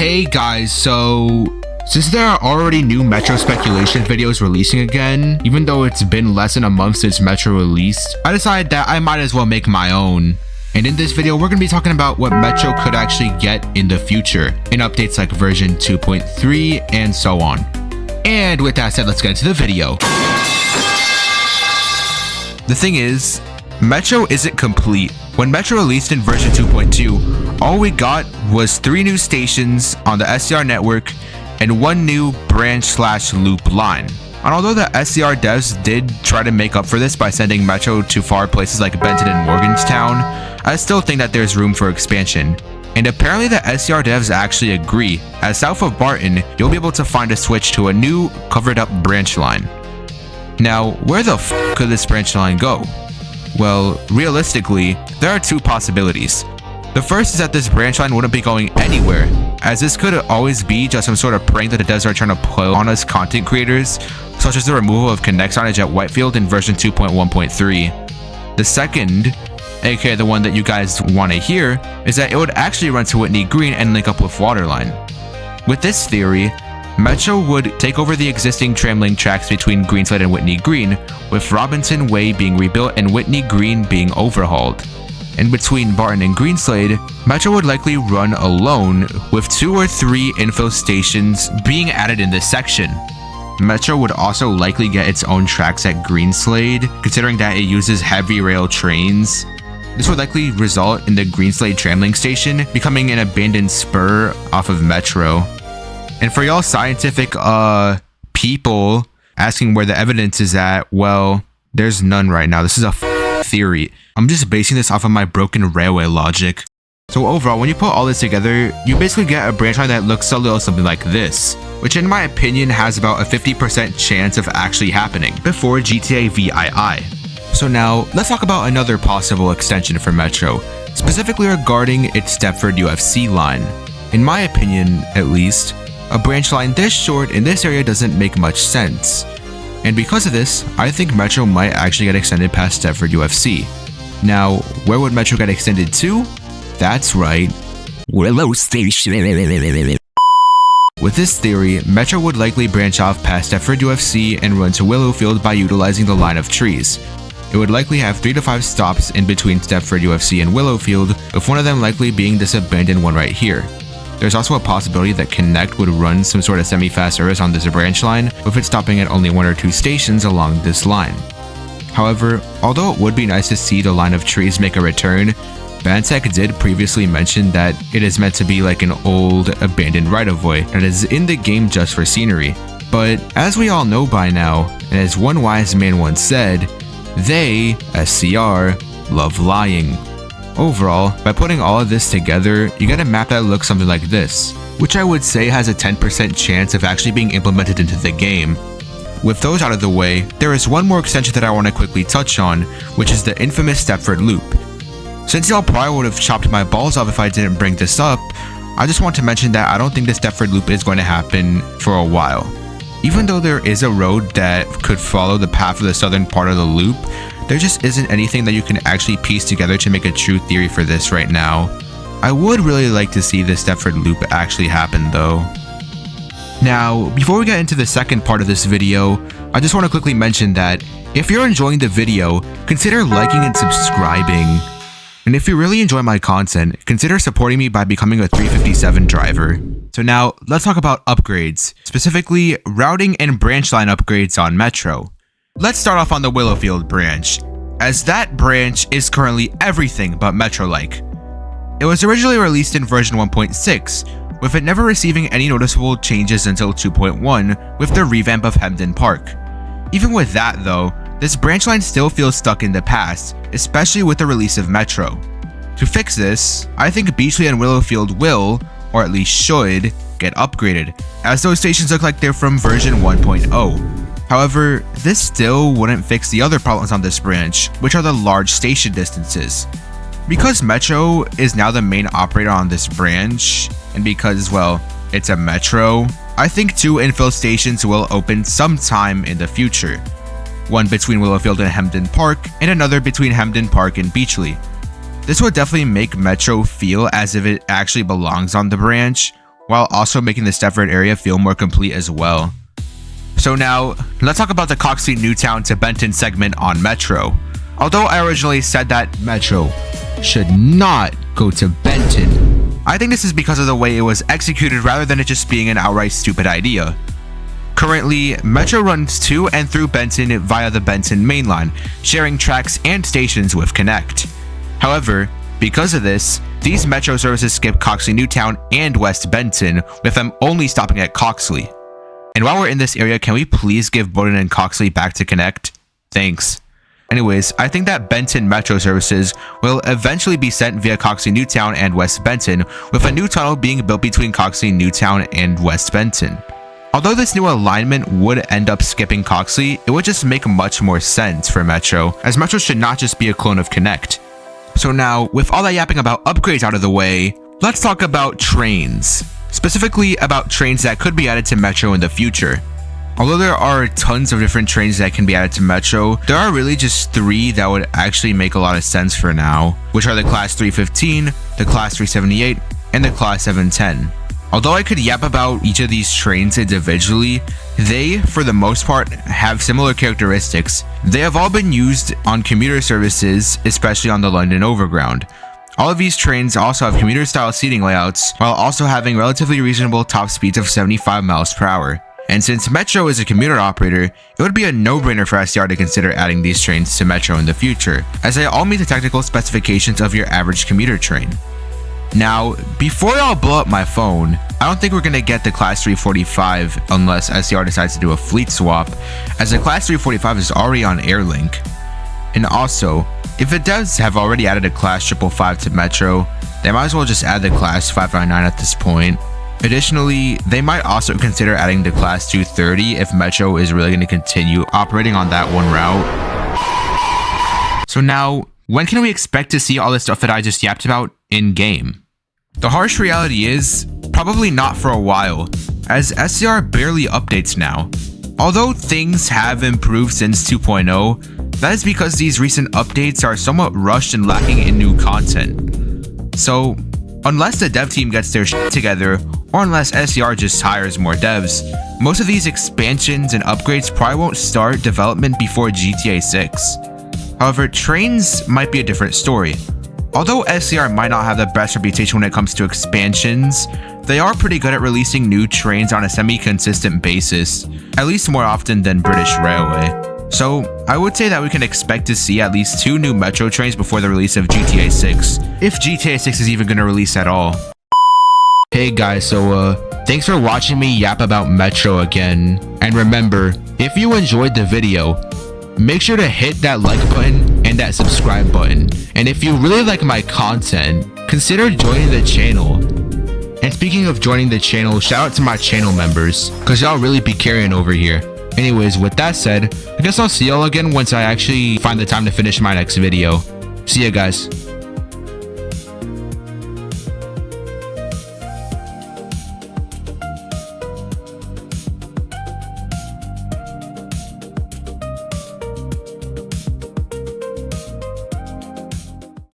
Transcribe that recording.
Hey guys, so since there are already new Metro speculation videos releasing again, even though it's been less than a month since Metro released, I decided that I might as well make my own. And in this video, we're going to be talking about what Metro could actually get in the future, in updates like version 2.3 and so on. And with that said, let's get into the video. The thing is, Metro isn't complete. When Metro released in version 2.2, all we got was 3 new stations on the SCR network and 1 new branch/loop line. And although the SCR devs did try to make up for this by sending Metro to far places like Benton and Morgantown, I still think that there's room for expansion. And apparently the SCR devs actually agree, as south of Barton, you'll be able to find a switch to a new covered up branch line. Now, where the f could this branch line go? Well, realistically, there are 2 possibilities. The first is that this branch line wouldn't be going anywhere, as this could always be just some sort of prank that the devs are trying to pull on us content creators, such as the removal of connect signage at Whitefield in version 2.1.3. The second, aka the one that you guys want to hear, is that it would actually run to Whitney Green and link up with Waterline. With this theory, Metro would take over the existing tramlink tracks between Greenslade and Whitney Green, with Robinson Way being rebuilt and Whitney Green being overhauled. And between Barton and Greenslade, Metro would likely run alone, with 2 or 3 infill stations being added in this section. Metro would also likely get its own tracks at Greenslade, considering that it uses heavy rail trains. This would likely result in the Greenslade tramlink station becoming an abandoned spur off of Metro. And for y'all scientific people asking where the evidence is at, well, there's none right now. This is a theory. I'm just basing this off of my broken railway logic. So overall, when you put all this together, you basically get a branch line that looks a little something like this, which in my opinion has about a 50% chance of actually happening before GTA VII. So now, let's talk about another possible extension for Metro, specifically regarding its Stepford UFC line. In my opinion, at least, a branch line this short in this area doesn't make much sense. And because of this, I think Metro might actually get extended past Stepford UFC. Now, where would Metro get extended to? That's right, Willow Station. With this theory, Metro would likely branch off past Stepford UFC and run to Willowfield by utilizing the line of trees. It would likely have 3 to 5 stops in between Stepford UFC and Willowfield, with one of them likely being this abandoned one right here. There's also a possibility that Connect would run some sort of semi-fast service on this branch line, with it stopping at only 1 or 2 stations along this line. However, although it would be nice to see the line of trees make a return, Vantech did previously mention that it is meant to be like an old, abandoned right-of-way that is in the game just for scenery. But as we all know by now, and as one wise man once said, they, SCR, love lying. Overall, by putting all of this together, you get a map that looks something like this, which I would say has a 10% chance of actually being implemented into the game. With those out of the way, there is one more extension that I want to quickly touch on, which is the infamous Stepford Loop. Since y'all probably would have chopped my balls off if I didn't bring this up, I just want to mention that I don't think the Stepford Loop is going to happen for a while. Even though there is a road that could follow the path of the southern part of the loop, there just isn't anything that you can actually piece together to make a true theory for this right now. I would really like to see the Stepford Loop actually happen though. Now, before we get into the second part of this video, I just want to quickly mention that if you're enjoying the video, consider liking and subscribing. And if you really enjoy my content, consider supporting me by becoming a 357 driver. So now, let's talk about upgrades, specifically routing and branch line upgrades on Metro. Let's start off on the Willowfield branch, as that branch is currently everything but Metro-like. It was originally released in version 1.6, with it never receiving any noticeable changes until 2.1 with the revamp of Hemden Park. Even with that though, this branch line still feels stuck in the past, especially with the release of Metro. To fix this, I think Beachley and Willowfield will, or at least should, get upgraded, as those stations look like they're from version 1.0. However, this still wouldn't fix the other problems on this branch, which are the large station distances. Because Metro is now the main operator on this branch, and because, well, it's a Metro, I think 2 infill stations will open sometime in the future. One between Willowfield and Hemden Park, and another between Hemden Park and Beachley. This would definitely make Metro feel as if it actually belongs on the branch, while also making the Stepford area feel more complete as well. So now, let's talk about the Coxley Newtown to Benton segment on Metro. Although I originally said that Metro should not go to Benton, I think this is because of the way it was executed rather than it just being an outright stupid idea. Currently, Metro runs to and through Benton via the Benton main line, sharing tracks and stations with Connect. However, because of this, these Metro services skip Coxley Newtown and West Benton, with them only stopping at Coxley. And while we're in this area, can we please give Barton and Coxley back to Connect? Thanks. Anyways, I think that Benton Metro services will eventually be sent via Coxley Newtown and West Benton, with a new tunnel being built between Coxley Newtown and West Benton. Although this new alignment would end up skipping Coxley, it would just make much more sense for Metro, as Metro should not just be a clone of Connect. So now, with all that yapping about upgrades out of the way, let's talk about trains. Specifically about trains that could be added to Metro in the future. Although there are tons of different trains that can be added to Metro, there are really just 3 that would actually make a lot of sense for now, which are the Class 315, the Class 378, and the Class 710. Although I could yap about each of these trains individually, they, for the most part, have similar characteristics. They have all been used on commuter services, especially on the London Overground. All of these trains also have commuter-style seating layouts, while also having relatively reasonable top speeds of 75 miles per hour. And since Metro is a commuter operator, it would be a no-brainer for SCR to consider adding these trains to Metro in the future, as they all meet the technical specifications of your average commuter train. Now, before y'all blow up my phone, I don't think we're going to get the Class 345 unless SCR decides to do a fleet swap, as the Class 345 is already on airlink. And also, if it does have already added a Class 555 to Metro, they might as well just add the Class 599 at this point. Additionally, they might also consider adding the Class 230 if Metro is really going to continue operating on that one route. So now, when can we expect to see all this stuff that I just yapped about in-game? The harsh reality is, probably not for a while, as SCR barely updates now. Although things have improved since 2.0, that is because these recent updates are somewhat rushed and lacking in new content. So, unless the dev team gets their shit together, or unless SCR just hires more devs, most of these expansions and upgrades probably won't start development before GTA 6. However, trains might be a different story. Although SCR might not have the best reputation when it comes to expansions, they are pretty good at releasing new trains on a semi-consistent basis, at least more often than British Railway. So, I would say that we can expect to see at least 2 new Metro trains before the release of GTA 6, if GTA 6 is even going to release at all. Hey guys, so thanks for watching me yap about Metro again, and remember, if you enjoyed the video, make sure to hit that like button and that subscribe button. And if you really like my content, consider joining the channel. And speaking of joining the channel, shout out to my channel members, cause y'all really be carrying over here. Anyways, with that said, I guess I'll see y'all again once I actually find the time to finish my next video. See ya guys.